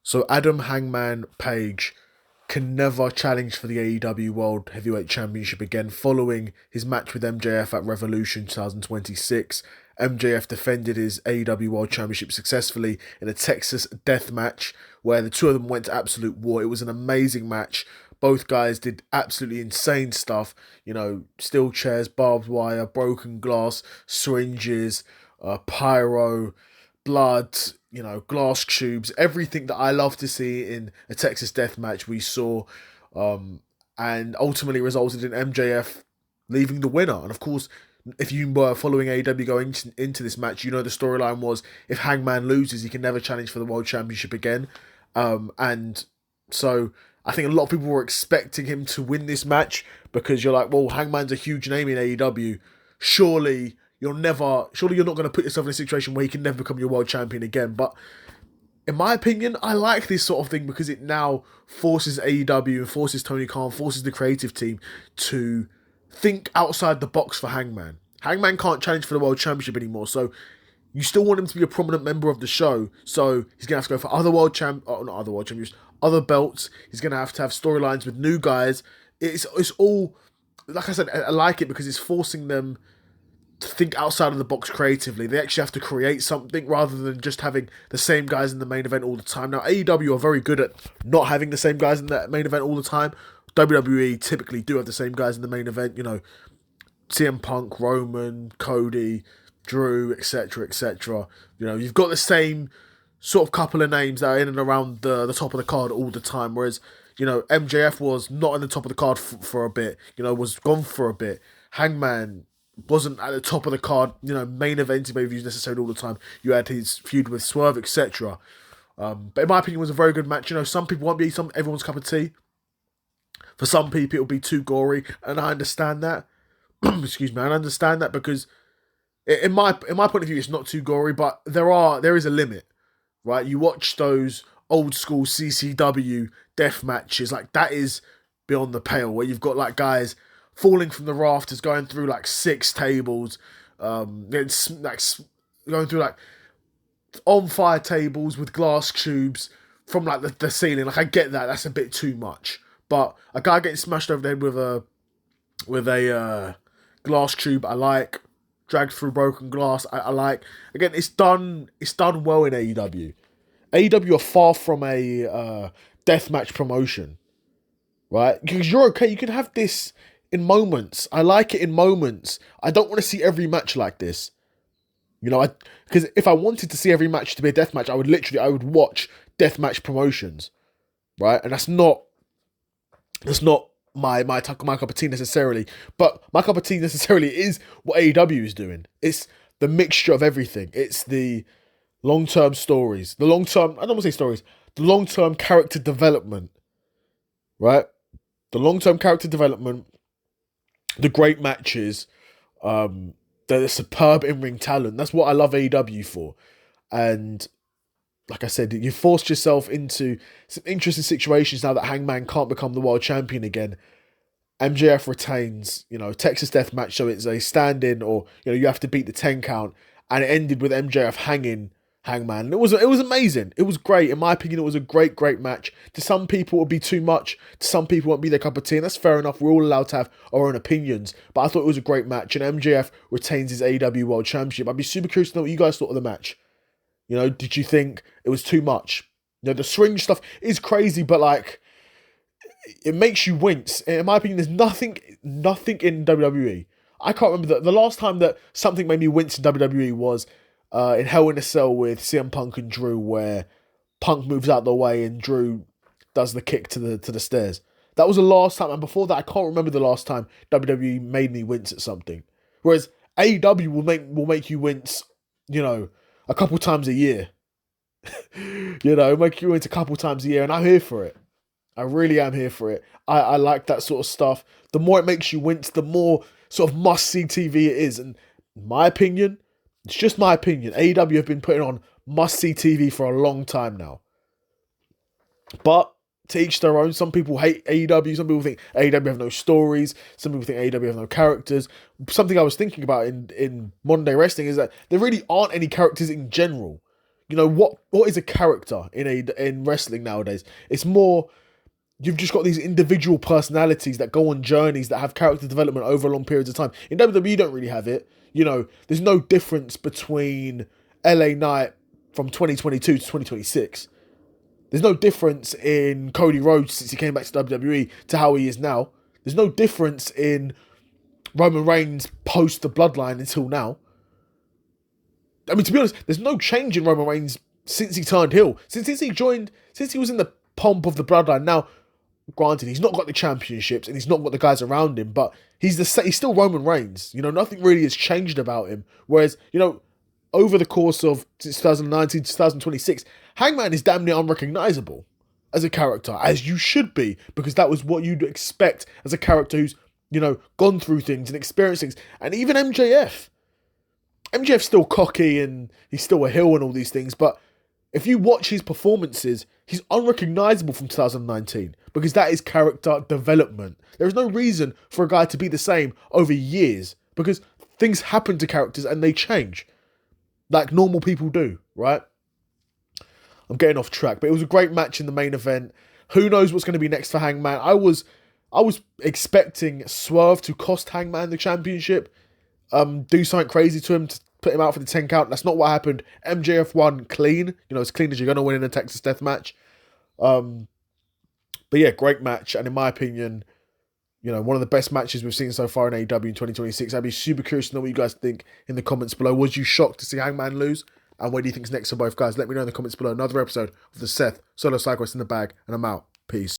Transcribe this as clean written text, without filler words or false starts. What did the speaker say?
So Adam Hangman Page can never challenge for the AEW World Heavyweight Championship again following his match with MJF at Revolution 2026. MJF defended his AEW World Championship successfully in a Texas death match where the two of them went to absolute war. It was an amazing match. Both guys did absolutely insane stuff. Steel chairs, barbed wire, broken glass, syringes, pyro, blood, glass tubes, everything that I love to see in a Texas death match we saw, and ultimately resulted in MJF leaving the winner. And of course, if you were following AEW going into this match, the storyline was if Hangman loses, he can never challenge for the World Championship again. And so I think a lot of people were expecting him to win this match because you're like, well, Hangman's a huge name in AEW. Surely you're not going to put yourself in a situation where he can never become your world champion again. But in my opinion, I like this sort of thing because it now forces AEW and forces Tony Khan, forces the creative team to think outside the box for Hangman. Hangman can't challenge for the world championship anymore, so you still want him to be a prominent member of the show. So he's gonna have to go for other belts. He's gonna have to have storylines with new guys. It's all, like I said, I like it because it's forcing them to think outside of the box creatively. They actually have to create something rather than just having the same guys in the main event all the time. Now, AEW are very good at not having the same guys in the main event all the time. WWE typically do have the same guys in the main event. CM Punk, Roman, Cody, Drew, etc., etc. You've got the same sort of couple of names that are in and around the top of the card all the time. Whereas, MJF was not in the top of the card for a bit. Was gone for a bit. Hangman wasn't at the top of the card, main event pay-per-views necessarily all the time. You had his feud with Swerve, etc. But in my opinion, it was a very good match. Some people won't be everyone's cup of tea. For some people, it'll be too gory, and I understand that. Excuse me, I understand that because, in my point of view, it's not too gory, but there is a limit, right? You watch those old school CCW death matches, like that is beyond the pale, where you've got like guys falling from the rafters, going through like 6 tables, going through like on fire tables with glass tubes from like the ceiling. Like I get that, that's a bit too much. But a guy getting smashed over the head with a glass tube, I like. Dragged through broken glass, I like. Again, it's done well in AEW. AEW are far from a deathmatch promotion, right? Because you're okay, you can have this in moments. I like it in moments. I don't want to see every match like this. Because if I wanted to see every match to be a deathmatch, I would watch deathmatch promotions, right? And that's not my cup of tea necessarily, but my cup of tea necessarily is what AEW is doing. It's the mixture of everything. It's the long-term stories, I don't want to say stories, the long-term character development, right? The long-term character development, the great matches, the superb in-ring talent. That's what I love AEW for. And like I said, you forced yourself into some interesting situations now that Hangman can't become the world champion again. MJF retains, Texas Death Match, so it's a stand-in, or you have to beat the 10 count, and it ended with MJF hanging Hangman. It was amazing. It was great. In my opinion, it was a great match. To some people, it would be too much. To some people, it won't be their cup of tea, and that's fair enough. We're all allowed to have our own opinions, but I thought it was a great match, and MJF retains his AEW World Championship. I'd be super curious to know what you guys thought of the match. Did you think it was too much? The syringe stuff is crazy, but like, it makes you wince. In my opinion, there's nothing in WWE. I can't remember the last time that something made me wince in WWE was in Hell in a Cell with CM Punk and Drew, where Punk moves out the way and Drew does the kick to the stairs. That was the last time, and before that, I can't remember the last time WWE made me wince at something. Whereas AEW will make you wince, a couple times a year. Make you wince a couple times a year, and I'm here for it. I really am here for it. I like that sort of stuff. The more it makes you wince, the more sort of must-see TV it is. And in my opinion, it's just my opinion, AEW have been putting on must-see TV for a long time now. But to each their own. Some people hate AEW. Some people think AEW have no stories. Some people think AEW have no characters. Something I was thinking about in modern day wrestling is that there really aren't any characters in general. You know, what is a character in wrestling nowadays? It's more, you've just got these individual personalities that go on journeys that have character development over long periods of time. In WWE, you don't really have it. You know, there's no difference between LA Knight from 2022 to 2026. There's no difference in Cody Rhodes since he came back to WWE to how he is now. There's no difference in Roman Reigns post the Bloodline until now. I mean, to be honest, there's no change in Roman Reigns since he turned heel. Since he was in the pomp of the Bloodline. Now, granted, he's not got the championships and he's not got the guys around him, but he's still Roman Reigns. You know, nothing really has changed about him. Whereas, you know, over the course of 2019 to 2026, Hangman is damn near unrecognizable as a character, as you should be, because that was what you'd expect as a character who's, you know, gone through things and experienced things. And even MJF's still cocky and he's still a heel and all these things, but if you watch his performances, he's unrecognizable from 2019 because that is character development. There is no reason for a guy to be the same over years because things happen to characters and they change like normal people do, right? I'm getting off track, but it was a great match in the main event. Who knows what's going to be next for Hangman? I was expecting Swerve to cost Hangman the championship, do something crazy to him to put him out for the 10 count. That's not what happened. MJF won clean. You know, as clean as you're going to win in a Texas death match. But yeah, great match. And in my opinion, you know, one of the best matches we've seen so far in AEW in 2026. I'd be super curious to know what you guys think in the comments below. Was you shocked to see Hangman lose? And what do you think's next for both guys? Let me know in the comments below. Another episode of the Seth Solo Side Quest in the bag. And I'm out. Peace.